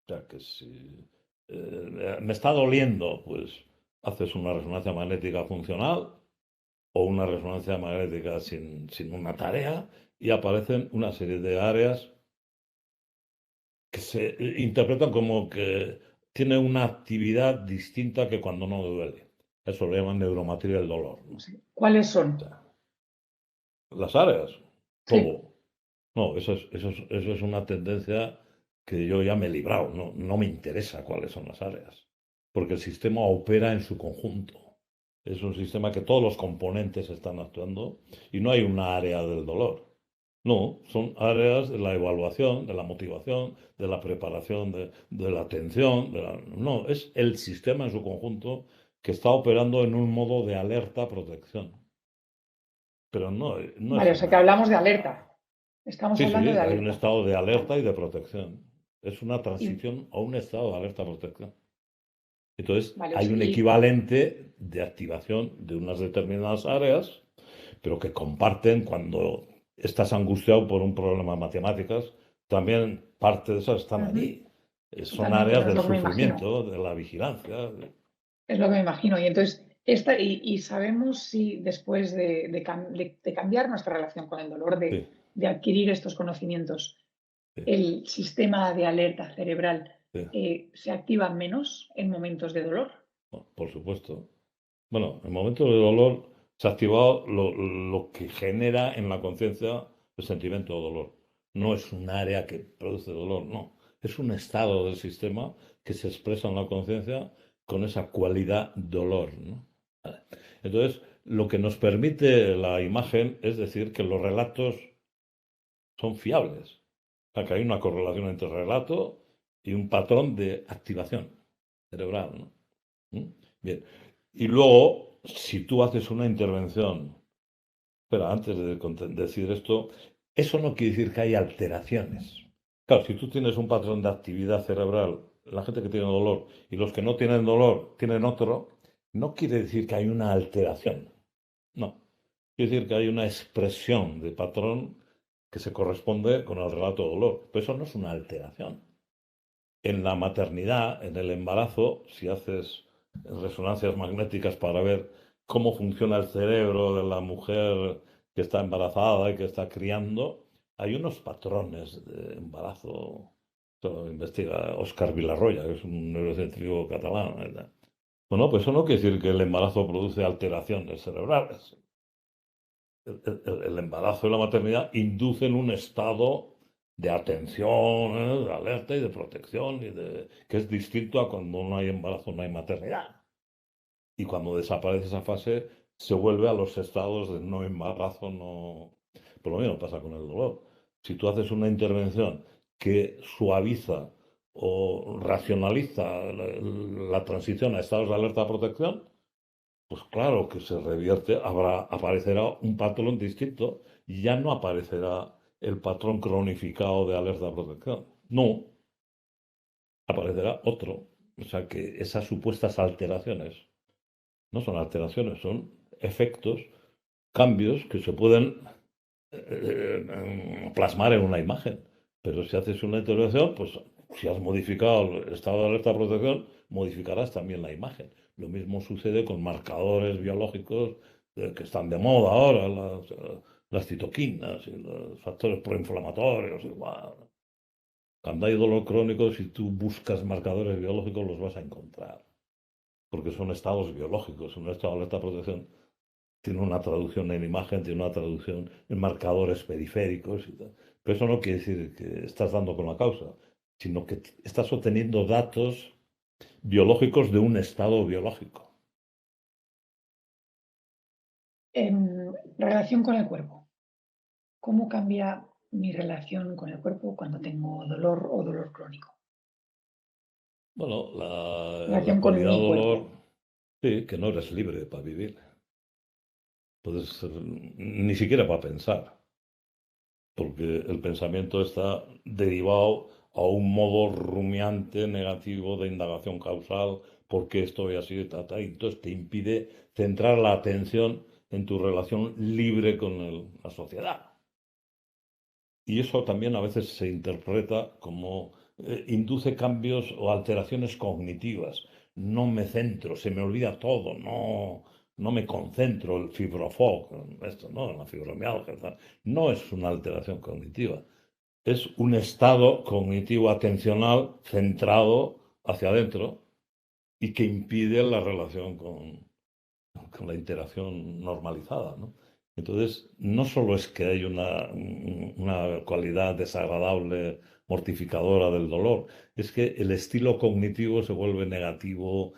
O sea, que si me está doliendo, pues haces una resonancia magnética funcional o una resonancia magnética sin una tarea y aparecen una serie de áreas que se interpretan como que tiene una actividad distinta que cuando no duele. Eso lo llaman neuromatriz del dolor, ¿no? Sí. ¿Cuáles son? O sea, las áreas, Sí. todo. No, eso es una tendencia que yo ya me he librado. No me interesa cuáles son las áreas, porque el sistema opera en su conjunto. Es un sistema que todos los componentes están actuando y no hay una área del dolor. No, son áreas de la evaluación, de la motivación, de la preparación, de la atención. No, es el sistema en su conjunto que está operando en un modo de alerta-protección. Pero no es Vale, o sea que una. hablamos de alerta. Estamos Sí, sí, hablando de hay un alerta. estado de alerta y de protección. Es una Y, transición a un estado de alerta-protección. Entonces, vale, hay un equivalente de activación de unas determinadas áreas, pero que comparten cuando estás angustiado por un problema de matemáticas, también parte de esas están ujú, allí. Son totalmente, áreas no es del lo que me imagino. sufrimiento, de la vigilancia. Es lo que me imagino. Y entonces, y sabemos si después de cambiar nuestra relación con el dolor, Sí, de adquirir estos conocimientos, sí, el sistema de alerta cerebral sí. se activa menos en momentos de dolor. Bueno, por supuesto. Bueno, en momentos de dolor se ha activado lo que genera en la conciencia el sentimiento de dolor. No es un área que produce dolor, no. Es un estado del sistema que se expresa en la conciencia con esa cualidad dolor, ¿no? ¿Vale? Entonces, lo que nos permite la imagen es decir que los relatos son fiables. O sea, que hay una correlación entre relato y un patrón de activación cerebral, ¿no? ¿Mm? Bien. Y luego, si tú haces una intervención, espera, antes de decir esto, eso no quiere decir que hay alteraciones. Claro, si tú tienes un patrón de actividad cerebral, la gente que tiene dolor y los que no tienen dolor tienen otro, no quiere decir que hay una alteración. No. Quiere decir que hay una expresión de patrón que se corresponde con el relato de dolor. Pero eso no es una alteración. En la maternidad, en el embarazo, si haces resonancias magnéticas para ver cómo funciona el cerebro de la mujer que está embarazada y que está criando, hay unos patrones de embarazo. Esto lo investiga Óscar Vilarroya, que es un neurocientífico catalán, ¿verdad? Bueno, pues eso no quiere decir que el embarazo produce alteraciones cerebrales. El embarazo y la maternidad inducen un estado de atención, de alerta y de protección, que es distinto a cuando no hay embarazo, no hay maternidad. Y cuando desaparece esa fase, se vuelve a los estados de no embarazo, no. Por lo mismo pasa con el dolor. Si tú haces una intervención que suaviza o racionaliza la transición a estados de alerta protección, pues claro que se revierte, aparecerá un patrón distinto y ya no aparecerá el patrón cronificado de alerta protección. No, aparecerá otro. O sea que esas supuestas alteraciones no son alteraciones, son efectos, cambios que se pueden plasmar en una imagen. Pero si haces una intervención, pues si has modificado el estado de alerta protección, modificarás también la imagen. Lo mismo sucede con marcadores biológicos que están de moda ahora, las citoquinas y los factores proinflamatorios. Igual. Cuando hay dolor crónico, si tú buscas marcadores biológicos, los vas a encontrar. Porque son estados biológicos. Un estado de alerta protección tiene una traducción en imagen, tiene una traducción en marcadores periféricos y tal. Pero eso no quiere decir que estás dando con la causa, sino que estás obteniendo datos biológicos de un estado biológico. En relación con el cuerpo, ¿cómo cambia mi relación con el cuerpo cuando tengo dolor o dolor crónico? Bueno, la Relación con cualidad mi dolor, cuerpo. sí, que no eres libre para vivir. Puedes, ni siquiera para pensar, porque el pensamiento está derivado a un modo rumiante negativo de indagación causal, por qué estoy así, y entonces te impide centrar la atención en tu relación libre con la sociedad. Y eso también a veces se interpreta como induce cambios o alteraciones cognitivas. No me centro, se me olvida todo, no me concentro, el fibrofog, esto, ¿no? La fibromialgia, tal. No es una alteración cognitiva, es un estado cognitivo atencional centrado hacia adentro y que impide la relación con la interacción normalizada, ¿no? Entonces, no solo es que hay una cualidad desagradable, mortificadora del dolor, es que el estilo cognitivo se vuelve negativo,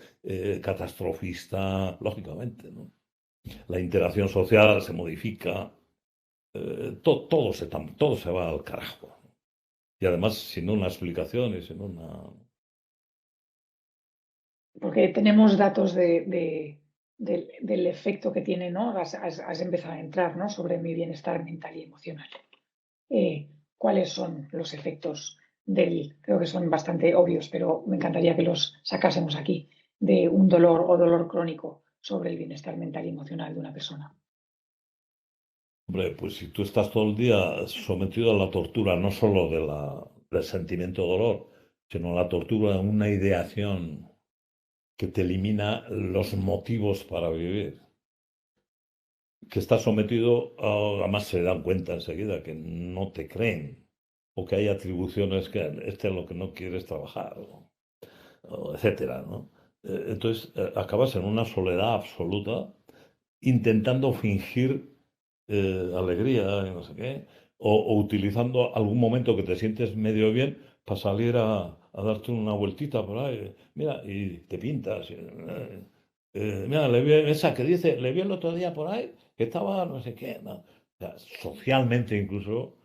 catastrofista, lógicamente, ¿no? La interacción social se modifica, todo se va al carajo. Y además sin una explicación y sin una. Porque tenemos datos del efecto que tiene, ¿no? Has empezado a entrar, ¿no? Sobre mi bienestar mental y emocional. ¿Cuáles son los efectos creo que son bastante obvios, pero me encantaría que los sacásemos aquí, de un dolor o dolor crónico sobre el bienestar mental y emocional de una persona? Hombre, pues si tú estás todo el día sometido a la tortura, no solo del sentimiento de dolor, sino a la tortura de una ideación que te elimina los motivos para vivir, que estás sometido además se dan cuenta enseguida que no te creen, o que hay atribuciones que este es lo que no quieres trabajar, o etcétera, ¿no? Entonces acabas en una soledad absoluta intentando fingir alegría y no sé qué, o utilizando algún momento que te sientes medio bien para salir a darte una vueltita por ahí, mira, y te pintas. Mira, esa que dice, le vi el otro día por ahí, que estaba no sé qué. ¿No? O sea, socialmente incluso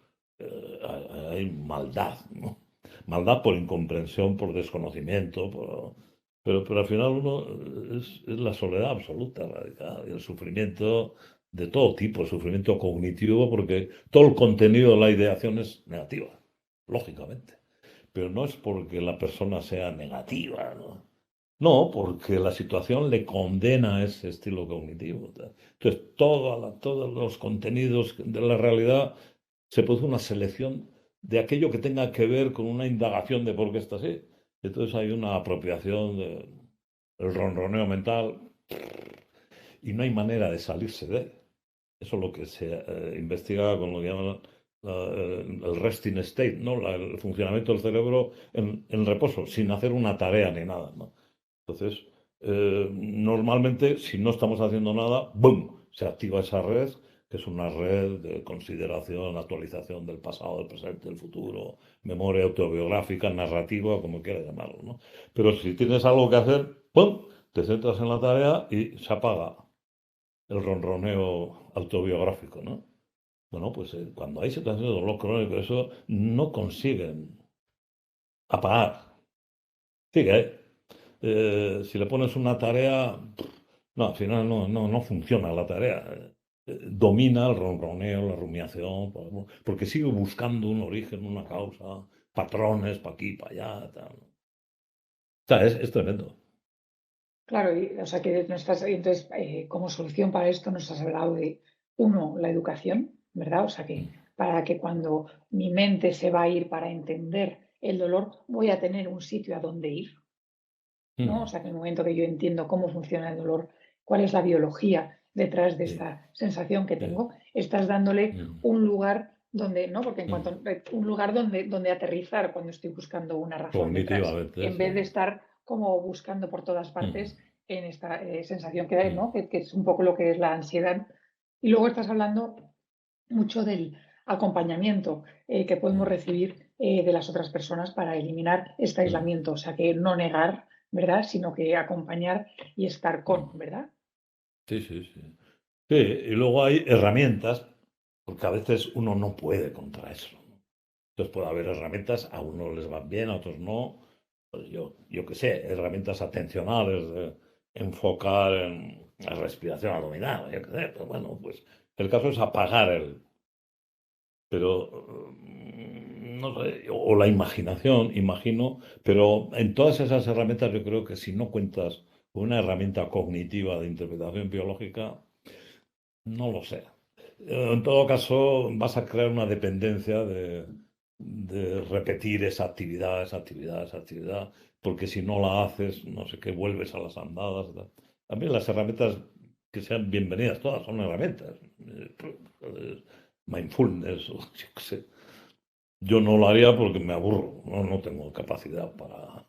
hay maldad, ¿no? Maldad por incomprensión, por desconocimiento, pero al final uno es la soledad absoluta, radical, y el sufrimiento de todo tipo, sufrimiento cognitivo, porque todo el contenido de la ideación es negativa, lógicamente. Pero no es porque la persona sea negativa, ¿no? No, porque la situación le condena a ese estilo cognitivo. Entonces, todos los contenidos de la realidad se produce una selección de aquello que tenga que ver con una indagación de por qué está así. Entonces hay una apropiación del ronroneo mental y no hay manera de salirse de él. Eso es lo que se investiga con lo que llaman el resting state, ¿no? El funcionamiento del cerebro en reposo, sin hacer una tarea ni nada, ¿no? Entonces, normalmente, si no estamos haciendo nada, ¡boom! Se activa esa red, que es una red de consideración, actualización del pasado, del presente, del futuro, memoria autobiográfica, narrativa, como quieras llamarlo, ¿no? Pero si tienes algo que hacer, ¡pum! Te centras en la tarea y se apaga el ronroneo autobiográfico, ¿no? Bueno, pues cuando hay situaciones de dolor crónico, eso no consiguen apagar. Sigue ahí. Si le pones una tarea, no, al final no funciona la tarea. Domina el ronroneo, la rumiación, porque sigue buscando un origen, una causa, patrones para aquí, para allá, tal. O sea, es tremendo. Claro, o sea que entonces, como solución para esto nos has hablado de, uno, la educación, ¿verdad? O sea que para que cuando mi mente se va a ir para entender el dolor, voy a tener un sitio a donde ir, ¿no? O Mm, sea que en el momento que yo entiendo cómo funciona el dolor, cuál es la biología detrás de sí, esta sensación que sí, tengo, estás dándole mm, un lugar donde, ¿no? Porque en mm. cuanto un lugar donde aterrizar cuando estoy buscando una razón detrás, Cognitivamente, en vez de sí. estar como buscando por todas Mm, partes en esta sensación que da, mm, ¿no? Que es un poco lo que es la ansiedad. Y luego estás hablando mucho del acompañamiento que podemos mm, recibir de las otras personas para eliminar este mm, aislamiento, o sea, que no negar, ¿verdad? Sino que acompañar y estar con, mm. ¿verdad? Sí, sí, sí. Sí, y luego hay herramientas, porque a veces uno no puede contra eso. Entonces puede haber herramientas, a unos les van bien, a otros no. Pues yo qué sé, herramientas atencionales de enfocar en la respiración abdominal, yo qué sé. Pero bueno, pues el caso es apagar pero no sé, o la imaginación, imagino, pero en todas esas herramientas yo creo que si no cuentas con una herramienta cognitiva de interpretación biológica, no lo sé. En todo caso, vas a crear una dependencia de repetir esa actividad, esa actividad, porque si no la haces, no sé qué, vuelves a las andadas. Tal. A mí las herramientas que sean bienvenidas, todas son herramientas. Mindfulness, o yo qué sé. Yo no lo haría porque me aburro, no tengo capacidad para...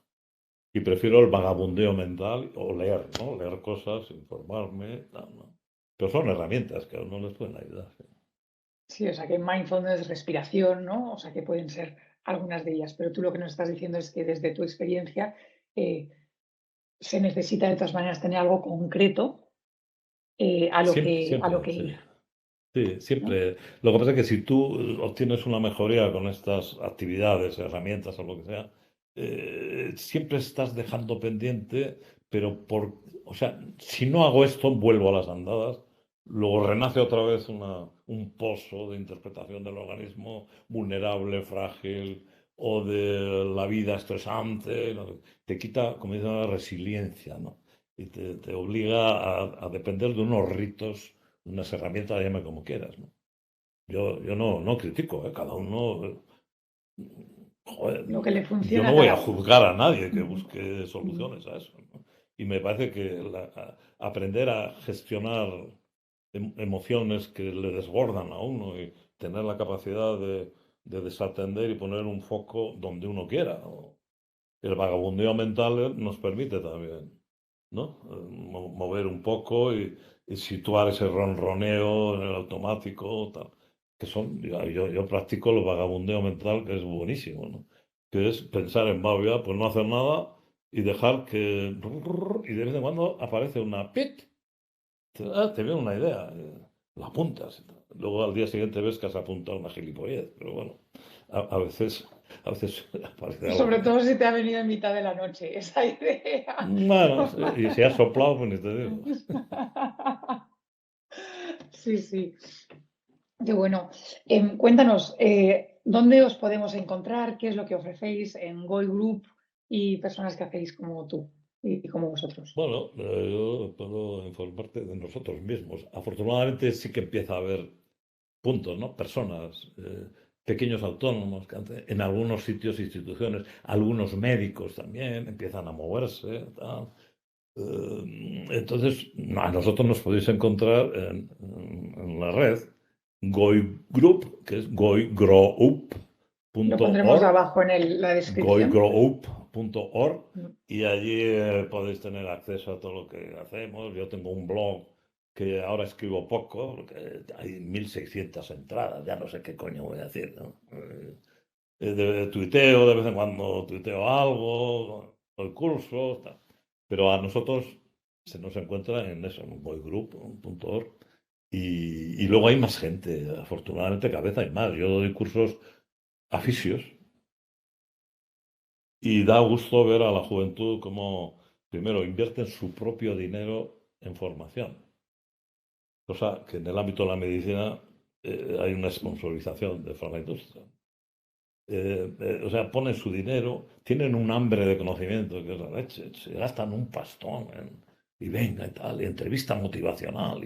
Y prefiero el vagabundeo mental o leer, ¿no? Leer cosas, informarme, tal, ¿no? Pero son herramientas que a uno les pueden ayudar. Sí. Sí, o sea, que mindfulness, respiración, ¿no? O sea, que pueden ser algunas de ellas, pero tú lo que nos estás diciendo es que desde tu experiencia eh, se necesita de todas maneras tener algo concreto Siempre, a lo siempre, que sí. ir, Sí, ¿no? siempre. Lo que pasa es que si tú obtienes una mejoría con estas actividades, herramientas o lo que sea, siempre estás dejando pendiente, pero o sea, si no hago esto, vuelvo a las andadas, luego renace otra vez un pozo de interpretación del organismo vulnerable, frágil, o de la vida estresante, ¿no? Te quita, como dicen, la resiliencia, ¿no? Y te obliga a depender de unos ritos, unas herramientas, llame como quieras, ¿no? Yo no critico, ¿eh? Cada uno, joder, Lo que le yo funciona no a voy a cada uno. juzgar a nadie que Ujú, busque ujú. soluciones a eso, ¿no? Y me parece que aprender a gestionar emociones que le desbordan a uno y tener la capacidad de desatender y poner un foco donde uno quiera, ¿no? El vagabundeo mental nos permite también, ¿no? Mover un poco y situar ese ronroneo en el automático, tal. Que son, yo practico el vagabundeo mental, que es buenísimo, ¿no? Que es pensar en, va, pues no hacer nada y dejar que... Y de vez en cuando aparece una pit. Te viene una idea, la apuntas. Luego al día siguiente ves que has apuntado una gilipollez. Pero bueno, a veces aparece algo Sobre que... todo si te ha venido en mitad de la noche esa idea. Bueno, y si has soplado, pues ni te digo. Sí, sí. Qué bueno. Cuéntanos, ¿dónde os podemos encontrar? ¿Qué es lo que ofrecéis en Goy Group y personas que hacéis como tú y como vosotros? Bueno, yo puedo informarte de nosotros mismos. Afortunadamente sí que empieza a haber puntos, ¿no? Personas, pequeños autónomos, en algunos sitios, instituciones, algunos médicos también empiezan a moverse, tal. Entonces, a nosotros nos podéis encontrar en la red Goy Group, que es Lo pondremos goigroup.org, abajo en la descripción. goigroup.org, y allí podéis tener acceso a todo lo que hacemos. Yo tengo un blog que ahora escribo poco, porque hay 1.600 entradas, ya no sé qué coño voy a decir, ¿no? Tuiteo, de vez en cuando tuiteo algo, doy cursos, tal. Pero a nosotros se nos encuentra en eso, en boygroup.org. Y luego hay más gente, afortunadamente cada vez hay más. Yo doy cursos a fisios y da gusto ver a la juventud cómo, primero, invierten su propio dinero en formación. Cosa que en el ámbito de la medicina hay una sponsorización de farmaindustria. O sea, ponen su dinero, tienen un hambre de conocimiento que es la leche, se gastan un pastón y venga y tal, y entrevista motivacional,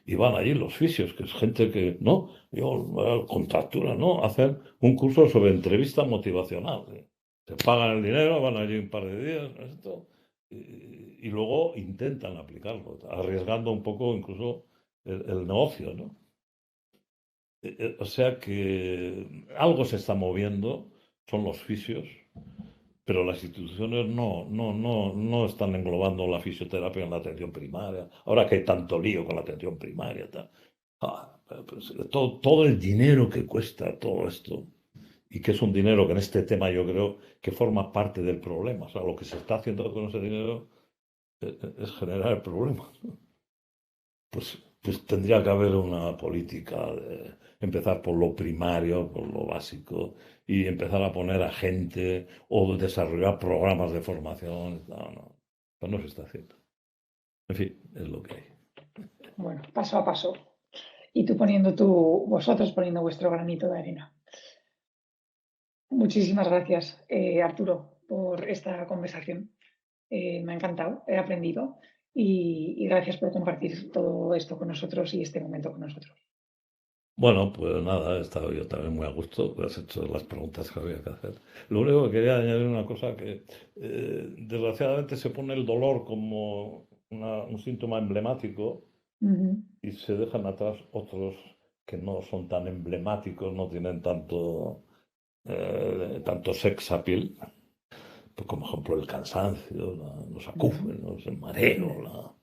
y van allí los fisios, que es gente que, no, yo, contractura, ¿no? Hacen un curso sobre entrevista motivacional. Se pagan el dinero, van allí un par de días, esto, y luego intentan aplicarlo, arriesgando un poco incluso el negocio, ¿no? O sea que algo se está moviendo, son los fisios, pero las instituciones no están englobando la fisioterapia en la atención primaria. Ahora que hay tanto lío con la atención primaria, tal. Pues, todo el dinero que cuesta todo esto, y que es un dinero que en este tema yo creo que forma parte del problema. O sea, lo que se está haciendo con ese dinero es generar problemas. Pues tendría que haber una política de empezar por lo primario, por lo básico, y empezar a poner a gente o desarrollar programas de formación. No, no, pues no se está haciendo. En fin, es lo que hay. Bueno, paso a paso. Y vosotros poniendo vuestro granito de arena. Muchísimas gracias, Arturo, por esta conversación. Me ha encantado, he aprendido y gracias por compartir todo esto con nosotros y este momento con nosotros. Bueno, pues nada, he estado yo también muy a gusto, has hecho las preguntas que había que hacer. Lo único que quería añadir una cosa que desgraciadamente se pone el dolor como un síntoma emblemático Ujú. y se dejan atrás otros que no son tan emblemáticos, no tienen tanto sex appeal, pues como ejemplo el cansancio, los Ujú. acúfenos, el mareo.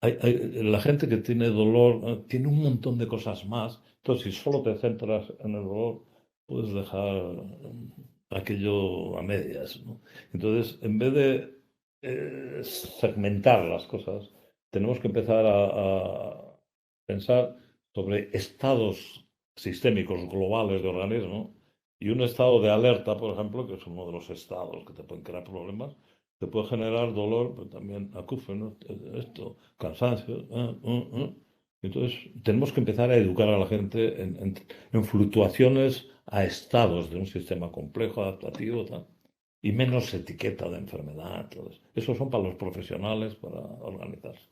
La gente que tiene dolor tiene un montón de cosas más. Entonces, si solo te centras en el dolor, puedes dejar aquello a medias, ¿no? Entonces, en vez de segmentar las cosas, tenemos que empezar a pensar sobre estados sistémicos globales de organismo, y un estado de alerta, por ejemplo, que es uno de los estados que te pueden crear problemas, te puede generar dolor, pero también acúfenos, esto, cansancio. Entonces, tenemos que empezar a educar a la gente en fluctuaciones a estados de un sistema complejo, adaptativo, tal, y menos etiqueta de enfermedad. Todo eso. Esos son para los profesionales, para organizarse.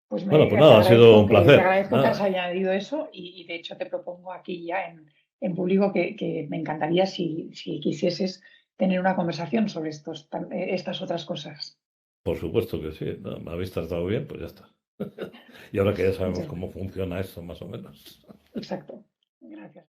Pues Bueno, pues nada, ha sido un te placer. agradezco que has Nada, añadido eso y de hecho te propongo aquí ya en público que me encantaría si quisieses tener una conversación sobre estas otras cosas. por supuesto que sí. No, me habéis tratado bien, pues ya está. Y ahora que ya sabemos Muchas cómo gracias. funciona esto, más o menos. Exacto. Gracias.